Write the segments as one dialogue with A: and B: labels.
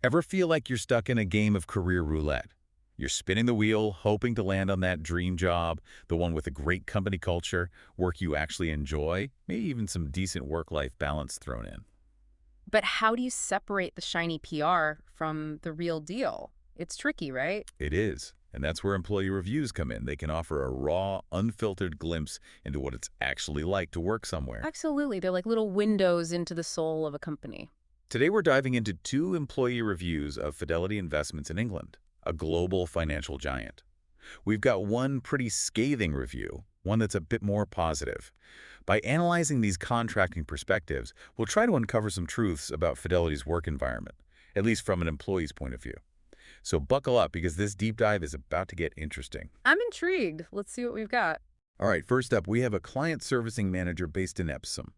A: Ever feel like you're stuck in a game of career roulette? You're spinning the wheel, hoping to land on that dream job, the one with a great company culture, work you actually enjoy, maybe even some decent work-life balance thrown in.
B: But how do you separate the shiny PR from the real deal? It's tricky, right?
A: It is. And that's where employee reviews come in. They can offer a raw, unfiltered glimpse into what it's actually like to work somewhere.
B: Absolutely. They're like little windows into the soul of a company.
A: Today we're diving into two employee reviews of Fidelity Investments in England, a global financial giant. We've got one pretty scathing review, one that's a bit more positive. By analyzing these contracting perspectives, we'll try to uncover some truths about Fidelity's work environment, at least from an employee's point of view. So buckle up because this deep dive is about to get interesting.
B: I'm intrigued. Let's see what we've got.
A: All right, first up, we have a client servicing manager based in Epsom.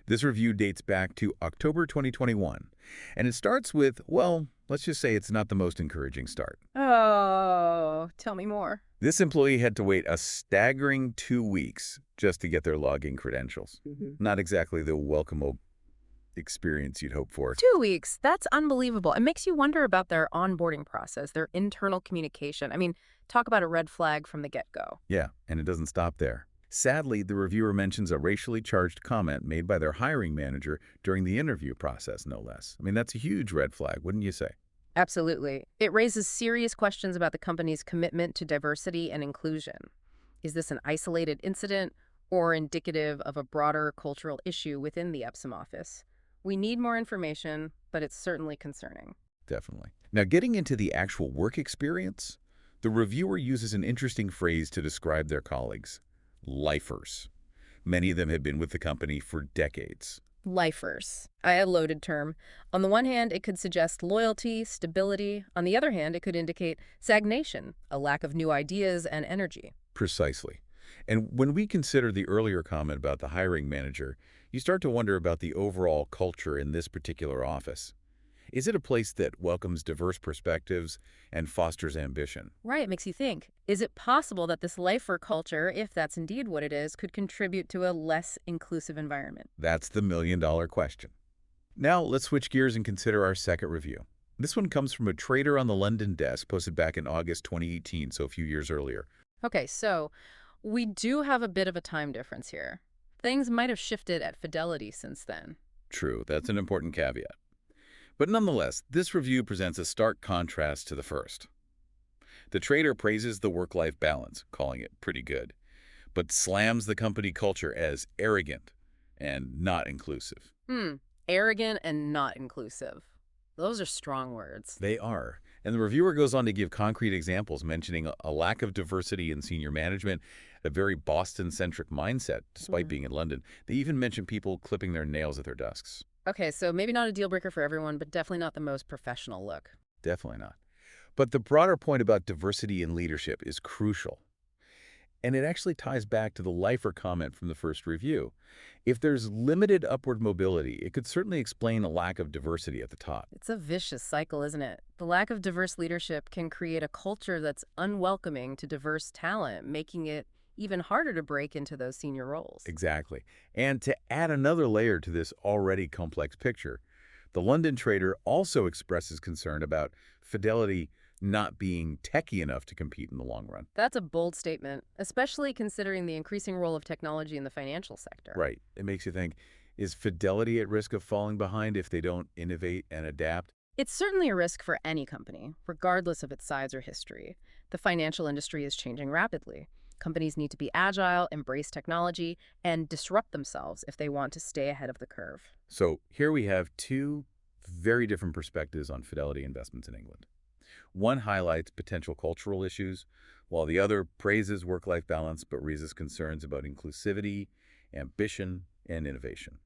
A: This review dates back to October 2021, and it starts with, well, let's just say it's not the most encouraging start.
B: Oh, tell me more.
A: This employee had to wait a staggering 2 weeks just to get their login credentials. Not exactly the welcome experience you'd hope for.
B: 2 weeks. That's unbelievable. It makes you wonder about their onboarding process, their internal communication. I mean, talk about a red flag from the get-go.
A: Yeah, and it doesn't stop there. Sadly, the reviewer mentions a racially charged comment made by their hiring manager during the interview process, no less. I mean, that's a huge red flag, wouldn't you say?
B: Absolutely. It raises serious questions about the company's commitment to diversity and inclusion. Is this an isolated incident or indicative of a broader cultural issue within the Epsom office? We need more information, but it's certainly concerning.
A: Definitely. Now, getting into the actual work experience, the reviewer uses an interesting phrase to describe their colleagues: lifers. Many of them had been with the company for decades.
B: Lifers, a loaded term. On the one hand, it could suggest loyalty, stability. On the other hand, it could indicate stagnation, a lack of new ideas and energy.
A: Precisely. And when we consider the earlier comment about the hiring manager, you start to wonder about the overall culture in this particular office. Is it a place that welcomes diverse perspectives and fosters ambition?
B: Right, it makes you think. Is it possible that this lifer culture, if that's indeed what it is, could contribute to a less inclusive environment?
A: That's the million-dollar question. Now, let's switch gears and consider our second review. This one comes from a trader on the London desk, posted back in August 2018, so a few years earlier.
B: Okay, so we do have a bit of a time difference here. Things might have shifted at Fidelity since then.
A: True, that's an important caveat. But nonetheless, this review presents a stark contrast to the first. The trader praises the work-life balance, calling it pretty good, but slams the company culture as arrogant and not inclusive.
B: Hmm, arrogant and not inclusive. Those are strong words.
A: They are. And the reviewer goes on to give concrete examples, mentioning a lack of diversity in senior management, a very Boston-centric mindset, despite being in London. They even mention people clipping their nails at their desks.
B: Okay, so maybe not a deal breaker for everyone, but definitely not the most professional look.
A: Definitely not. But the broader point about diversity in leadership is crucial. And it actually ties back to the lifer comment from the first review. If there's limited upward mobility, it could certainly explain a lack of diversity at the top.
B: It's a vicious cycle, isn't it? The lack of diverse leadership can create a culture that's unwelcoming to diverse talent, making it even harder to break into those senior roles.
A: Exactly. And to add another layer to this already complex picture, the London trader also expresses concern about Fidelity not being techy enough to compete in the long run.
B: That's a bold statement, especially considering the increasing role of technology in the financial sector.
A: Right. It makes you think, is Fidelity at risk of falling behind if they don't innovate and adapt?
B: It's certainly a risk for any company, regardless of its size or history. The financial industry is changing rapidly. Companies need to be agile, embrace technology, and disrupt themselves if they want to stay ahead of the curve.
A: So here we have two very different perspectives on Fidelity Investments in England. One highlights potential cultural issues, while the other praises work-life balance but raises concerns about inclusivity, ambition, and innovation.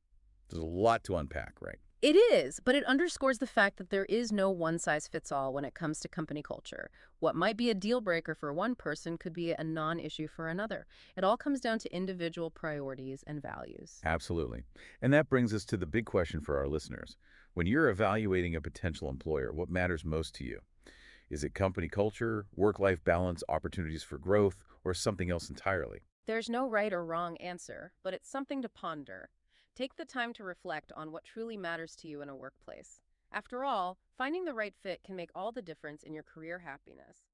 A: There's a lot to unpack, right?
B: It is, but it underscores the fact that there is no one-size-fits-all when it comes to company culture. What might be a deal breaker for one person could be a non-issue for another. It all comes down to individual priorities and values.
A: Absolutely. And that brings us to the big question for our listeners. When you're evaluating a potential employer, what matters most to you? Is it company culture, work-life balance, opportunities for growth, or something else entirely?
B: There's no right or wrong answer, but it's something to ponder. Take the time to reflect on what truly matters to you in a workplace. After all, finding the right fit can make all the difference in your career happiness.